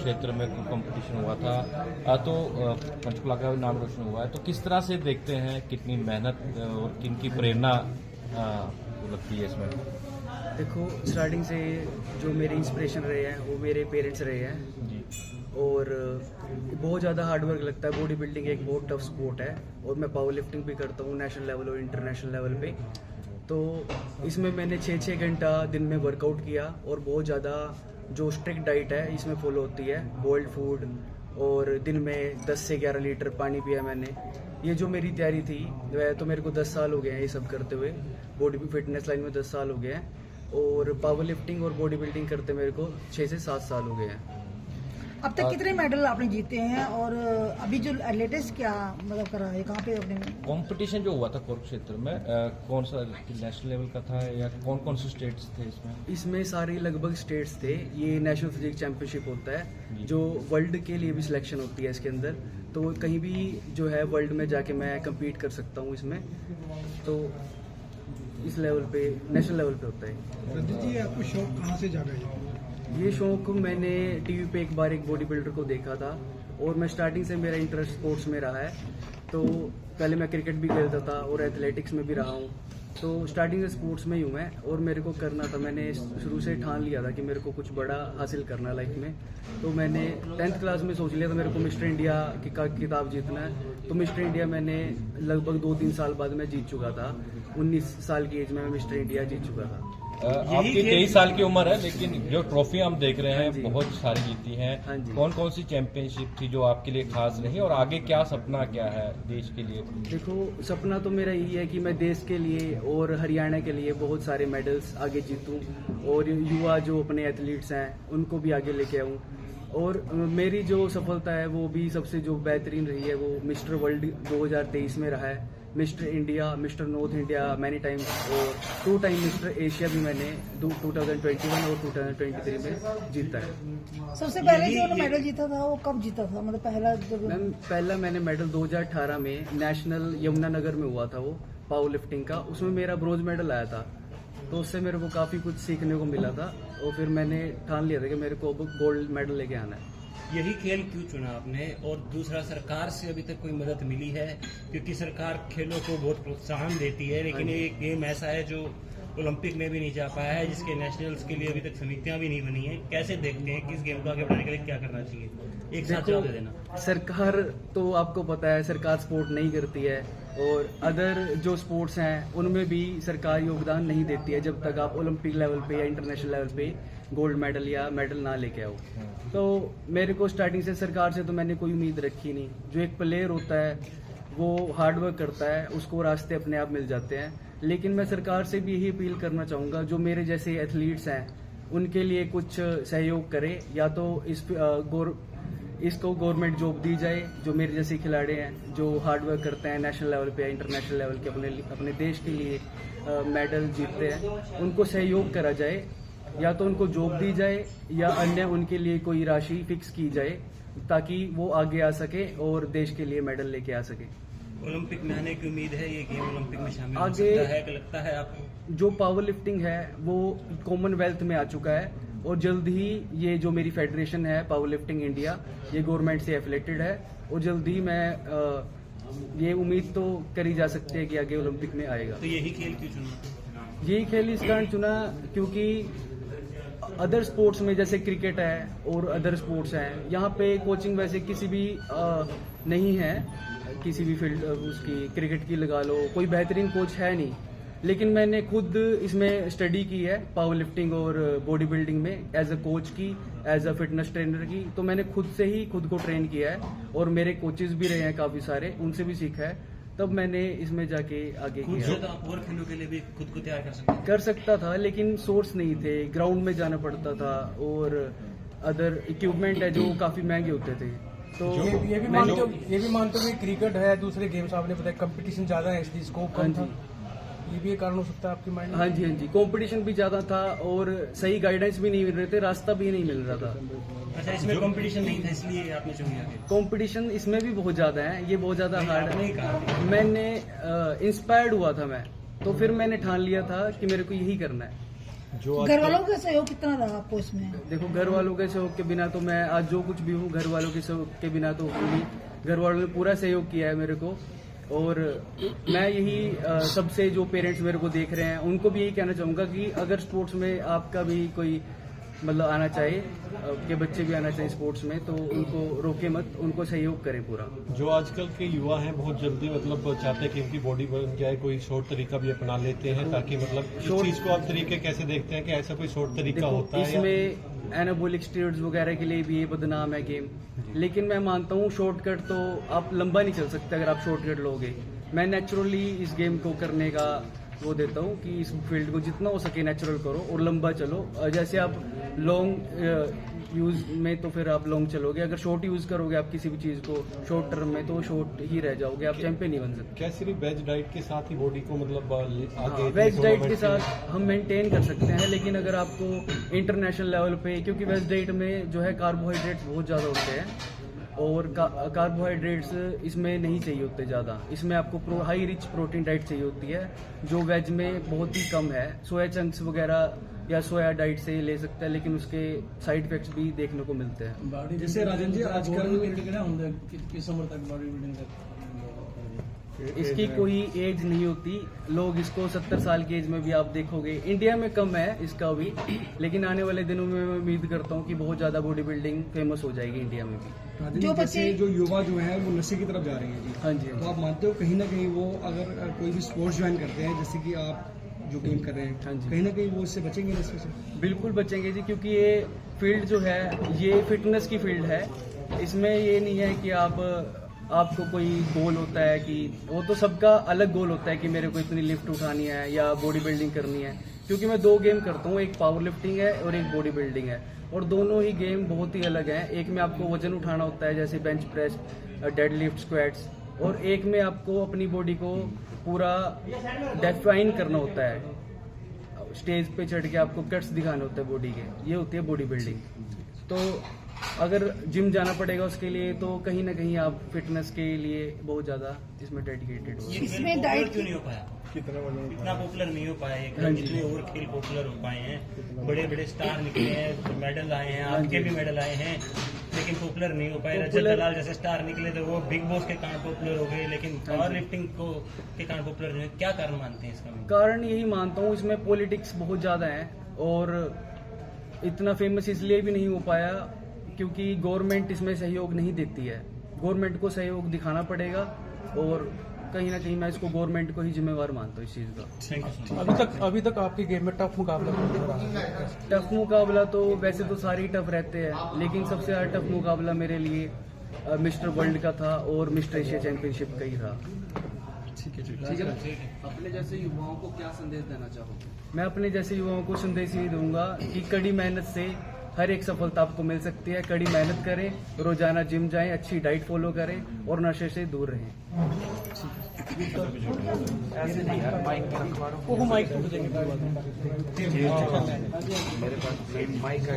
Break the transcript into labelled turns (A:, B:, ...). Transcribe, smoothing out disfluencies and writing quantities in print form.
A: कुरुक्षेत्र में कंपटीशन हुआ था, तो पंचकुला का नाम रोशन हुआ है। तो किस तरह से देखते हैं, कितनी मेहनत और किनकी प्रेरणा लगती है इसमें?
B: देखो, स्टार्टिंग से जो मेरे इंस्पिरेशन रहे हैं वो मेरे पेरेंट्स रहे हैं
A: जी।
B: और बहुत ज़्यादा हार्ड वर्क लगता है। बॉडी बिल्डिंग एक बहुत टफ स्पोर्ट है और मैं पावर लिफ्टिंग भी करता हूँ नेशनल लेवल और इंटरनेशनल लेवल पे। तो इसमें मैंने 6-6 घंटा दिन में वर्कआउट किया और बहुत ज़्यादा जो स्ट्रिक्ट डाइट है इसमें फॉलो होती है, बॉइल्ड फूड, और दिन में 10 से 11 लीटर पानी पिया मैंने। ये जो मेरी तैयारी थी, वह तो मेरे को 10 साल हो गए हैं ये सब करते हुए। बॉडी फिटनेस लाइन में 10 साल हो गए हैं और पावर लिफ्टिंग और बॉडी बिल्डिंग करते मेरे को 6 से 7 साल हो गए हैं।
C: अब तक कितने मेडल आपने जीते हैं और अभी जो लेटेस्ट क्या मतलब करा है, कहाँ पे अपने
A: कंपटीशन जो हुआ था कुरुक्षेत्र में, कौन सा नेशनल लेवल का था या कौन कौन से स्टेट्स थे इसमें?
B: इसमें सारे लगभग स्टेट्स थे। ये नेशनल फिजिक चैंपियनशिप होता है जो वर्ल्ड के लिए भी सिलेक्शन होती है इसके अंदर। तो कहीं भी जो है वर्ल्ड में जाके मैं कम्पीट कर सकता हूँ इसमें। तो इस लेवल पे, नेशनल लेवल पे होता है।
D: रंजीत जी, आपको शौक कहाँ से जागा है?
B: ये शौक मैंने टीवी पे एक बार एक बॉडी बिल्डर को देखा था और मैं स्टार्टिंग से मेरा इंटरेस्ट स्पोर्ट्स में रहा है। तो पहले मैं क्रिकेट भी खेलता था और एथलेटिक्स में भी रहा हूँ। तो स्टार्टिंग से स्पोर्ट्स में ही हूँ मैं और मेरे को करना था। मैंने शुरू से ठान लिया था कि मेरे को कुछ बड़ा हासिल करना लाइफ में। तो मैंने 10th क्लास में सोच लिया था मेरे को मिस्टर इंडिया की किताब जीतना है। तो मिस्टर इंडिया मैंने लगभग 2-3 साल बाद में जीत चुका था। 19 साल की एज में मैं मिस्टर इंडिया जीत चुका था।
A: आपकी 23 साल की उम्र है, लेकिन जो ट्रॉफी हम देख रहे हैं बहुत सारी जीती हैं। कौन कौन सी चैंपियनशिप थी जो आपके लिए खास रही और आगे क्या सपना क्या है देश के लिए?
B: देखो, सपना तो मेरा यही है कि मैं देश के लिए और हरियाणा के लिए बहुत सारे मेडल्स आगे जीतूं और युवा जो अपने एथलीट्स हैं उनको भी आगे लेके आऊं। और मेरी जो सफलता है वो भी सबसे जो बेहतरीन रही है वो मिस्टर वर्ल्ड 2023 में रहा है, mister India, mister north India many times, और 2 टाइम मिस्टर एशिया भी मैंने 2021 और 2023 में जीता है।
C: सबसे पहले जो मेडल जीता था वो कब जीता था, मतलब पहला जब?
B: मैम, पहला मैंने मेडल 2018 में नेशनल यमुनानगर में हुआ था वो पावर लिफ्टिंग का। उसमें मेरा ब्रोंज मेडल आया था। तो उससे मेरे को काफ़ी कुछ सीखने को मिला था और फिर मैंने ठान लिया था कि मेरे को अब गोल्ड मेडल लेके आना है।
E: यही खेल क्यों चुना आपने? और दूसरा, सरकार से अभी तक कोई मदद मिली है? क्योंकि सरकार खेलों को बहुत प्रोत्साहन देती है, लेकिन ये गेम ऐसा है जो ओलंपिक में भी नहीं जा पाया है, जिसके नेशनल्स के लिए अभी तक समितियां भी नहीं बनी है। कैसे देखते हैं कि इस गेम को आगे बढ़ाने के लिए क्या करना चाहिए? एक साथ जवाब दे देना।
B: सरकार तो आपको पता है सरकार सपोर्ट नहीं करती है और अदर जो स्पोर्ट्स हैं उनमें भी सरकार योगदान नहीं देती है जब तक आप ओलंपिक लेवल पे या इंटरनेशनल लेवल पे गोल्ड मेडल या मेडल ना लेके आओ। तो मेरे को स्टार्टिंग से सरकार से तो मैंने कोई उम्मीद रखी नहीं। जो एक प्लेयर होता है वो हार्ड वर्क करता है, उसको रास्ते अपने आप मिल जाते हैं। लेकिन मैं सरकार से भी यही अपील करना चाहूँगा, जो मेरे जैसे एथलीट्स हैं उनके लिए कुछ सहयोग करे, या तो इसको गवर्नमेंट जॉब दी जाए। जो मेरे जैसे खिलाड़ी हैं जो हार्ड वर्क करते हैं नेशनल लेवल पे या इंटरनेशनल लेवल के अपने देश के लिए मेडल जीतते हैं, उनको सहयोग करा जाए, या तो उनको जॉब दी जाए या अन्य उनके लिए कोई राशि फिक्स की जाए ताकि वो आगे आ सके और देश के लिए मेडल लेके आ सके।
E: ओलंपिक में आने की उम्मीद है? ये गेम ओलंपिक में शामिल हो
B: आगे
E: सकता है कि लगता है आपको?
B: जो पावर लिफ्टिंग है वो कॉमनवेल्थ में आ चुका है और जल्द ही ये जो मेरी फेडरेशन है पावर लिफ्टिंग इंडिया, ये गवर्नमेंट से एफिलेटेड है और जल्द ही मैं ये उम्मीद तो करी जा सकती है कि आगे ओलंपिक में आएगा।
E: तो यही खेल क्यों चुना?
B: यही खेल इस कारण चुना क्योंकि अदर स्पोर्ट्स में जैसे क्रिकेट है और अदर स्पोर्ट्स हैं, यहाँ पे कोचिंग वैसे किसी भी नहीं है, किसी भी फील्ड उसकी क्रिकेट की लगा लो, कोई बेहतरीन कोच है नहीं। लेकिन मैंने खुद इसमें स्टडी की है पावर लिफ्टिंग और बॉडी बिल्डिंग में एज अ कोच की, एज अ फिटनेस ट्रेनर की। तो मैंने खुद से ही खुद को ट्रेन किया है और मेरे कोचेस भी रहे हैं काफ़ी सारे, उनसे भी सीखा है। तब मैंने इसमें जाके आगे किया।
E: तो आप और खेलों के लिए भी खुद को तैयार
B: कर सकता था, लेकिन सोर्स नहीं थे, ग्राउंड में जाना पड़ता था और अदर इक्विपमेंट है जो काफ़ी महंगे होते थे। तो
D: ये भी मानते हो कि क्रिकेट है, दूसरे गेम्स आपने बताया कंपटीशन ज्यादा है इसलिए स्कोप कम था, ये भी एक कारण हो सकता है आपके माइंड में?
B: हाँ जी, कंपटीशन भी ज्यादा था और सही गाइडेंस भी नहीं मिल रहे थे, रास्ता भी नहीं मिल रहा था।
E: अच्छा, इसमें कंपटीशन नहीं था इसलिए आपने चुन लिया?
B: कंपटीशन इसमें भी बहुत ज्यादा है, ये बहुत ज्यादा हार्ड है। मैंने इंस्पायर्ड हुआ था मैं, तो फिर मैंने ठान लिया था कि मेरे को यही करना है।
A: जो
C: घर वालों का सहयोग कितना रहा आपको इसमें?
B: देखो, घर वालों के सहयोग के बिना तो मैं आज जो कुछ भी हूँ, घर वालों के सहयोग के बिना तो हूँ नहीं। घर वालों ने पूरा सहयोग किया है मेरे को, और मैं यही सबसे जो पेरेंट्स मेरे को देख रहे हैं उनको भी यही कहना चाहूँगा कि अगर स्पोर्ट्स में आपका भी कोई मतलब आना चाहिए, आपके बच्चे भी आना चाहिए स्पोर्ट्स में, तो उनको रोके मत, उनको सहयोग करें पूरा।
A: जो आजकल के युवा हैं बहुत जल्दी मतलब चाहते हैं कि उनकी बॉडी बन जाए, कोई शॉर्ट तरीका भी अपना लेते हैं ताकि मतलब इस चीज को आप तरीके कैसे देखते हैं कि ऐसा कोई शॉर्ट तरीका होता है?
B: इसमें एनाबॉलिक स्टेरॉइड्स वगैरह के लिए भी ये बदनाम है गेम, लेकिन मैं मानता हूँ शॉर्टकट तो आप लंबा नहीं चल सकते अगर आप शॉर्टकट लोगे। मैं नेचुरली इस गेम को करने का वो देता हूँ कि इस फील्ड को जितना हो सके नेचुरल करो और लंबा चलो। जैसे आप लॉन्ग यूज में तो फिर आप लॉन्ग चलोगे, अगर शॉर्ट यूज करोगे आप किसी भी चीज को शॉर्ट टर्म में तो शॉर्ट ही रह जाओगे, आप चैंपियन नहीं बन सकते।
A: क्या सिर्फ वेज डाइट के साथ ही बॉडी को मतलब आगे
B: वेज डाइट के साथ हम मेंटेन कर सकते हैं, लेकिन अगर आपको इंटरनेशनल लेवल पे, क्योंकि वेज डाइट में जो है कार्बोहाइड्रेट्स बहुत ज़्यादा होते हैं और कार्बोहाइड्रेट्स इसमें नहीं चाहिए होते ज़्यादा, इसमें आपको हाई रिच प्रोटीन डाइट चाहिए होती है जो वेज में बहुत ही कम है। सोया चंक्स वगैरह या सोया डाइट से ले सकता है, लेकिन उसके साइड इफेक्ट्स भी देखने को मिलते हैं।
D: जैसे राजन जी आजकल किस उम्र तक बॉडी बिल्डिंग
B: इसकी कोई एज नहीं होती, लोग इसको 70 साल की एज में भी आप देखोगे। इंडिया में कम है इसका भी, लेकिन आने वाले दिनों में मैं उम्मीद करता हूँ कि बहुत ज्यादा बॉडी बिल्डिंग फेमस हो जाएगी इंडिया में भी।
D: जो बच्चे जो युवा जो है वो नशे की तरफ जा रहे हैं जी।
B: हाँ जी,
D: तो आप मानते हो कहीं ना कहीं वो अगर कोई भी स्पोर्ट्स ज्वाइन करते हैं जैसे कि आप जो गेम कर रहे हैं,
B: हाँ जी,
D: कहीं ना कहीं वो इससे बचेंगे नशे से?
B: बिल्कुल बचेंगे जी, क्योंकि ये फील्ड जो है ये फिटनेस की फील्ड है। इसमें ये नहीं है कि आपको कोई गोल होता है कि वो तो सबका अलग गोल होता है कि मेरे को इतनी लिफ्ट उठानी है या बॉडी बिल्डिंग करनी है, क्योंकि मैं 2 गेम करता हूँ, एक पावर लिफ्टिंग है और एक बॉडी बिल्डिंग है, और दोनों ही गेम बहुत ही अलग हैं। एक में आपको वजन उठाना होता है जैसे bench press, dead lift, squats, और एक में आपको अपनी बॉडी को पूरा डिफाइन करना होता है, स्टेज पे चढ़ के आपको कट्स दिखाने होते हैं बॉडी के, ये होती है बॉडी बिल्डिंग। तो अगर जिम जाना पड़ेगा उसके लिए तो कहीं ना कहीं आप फिटनेस के लिए बहुत ज्यादा इसमें डेडिकेटेड हो।
C: इसमें डाइट
E: क्यों नहीं हो पाया, इतना पॉपुलर नहीं हो पाया,
B: हाँ जी,
E: इतने और खेल पॉपुलर हो पाए हैं, बड़े बड़े स्टार निकले हैं, मेडल आए हैं, आपके भी मेडल आए हैं, लेकिन पॉपुलर नहीं हो पाए। रजत दलाल जैसे स्टार निकले तो वो बिग बॉस के कारण पॉपुलर हो गए, लेकिन पावर लिफ्टिंग को के कारण पॉपुलर नहीं हुए। क्या कारण मानते हैं इसका?
B: कारण यही मानता हूँ इसमें पॉलिटिक्स बहुत ज्यादा है, और इतना फेमस इसलिए भी नहीं हो पाया क्योंकि गवर्नमेंट इसमें सहयोग नहीं देती है। गवर्नमेंट को सहयोग दिखाना पड़ेगा, और कहीं ना कहीं मैं इसको गवर्नमेंट को ही जिम्मेवार मानता हूँ इस चीज़ का।
D: अभी तक आपके गेम में टफ मुकाबला कौन रहा है?
B: टफ मुकाबला तो वैसे तो सारे ही टफ रहते हैं, लेकिन सबसे ज़्यादा टफ मुकाबला मेरे लिए मिस्टर वर्ल्ड का था और मिस्टर एशिया चैंपियनशिप का ही था।
F: ठीक है। अपने जैसे युवाओं को क्या संदेश देना चाहोगे?
B: मैं अपने जैसे युवाओं को संदेश यही दूंगा कि कड़ी मेहनत से हर एक सफलता आपको मिल सकती है। कड़ी मेहनत करें, रोजाना जिम जाएं, अच्छी डाइट फॉलो करें और नशे से दूर रहें।
F: ऐसे नहीं यार, माइक पे रखवा रहा हूं।
D: वो माइक पे देंगे।
F: मेरे पास माइक है।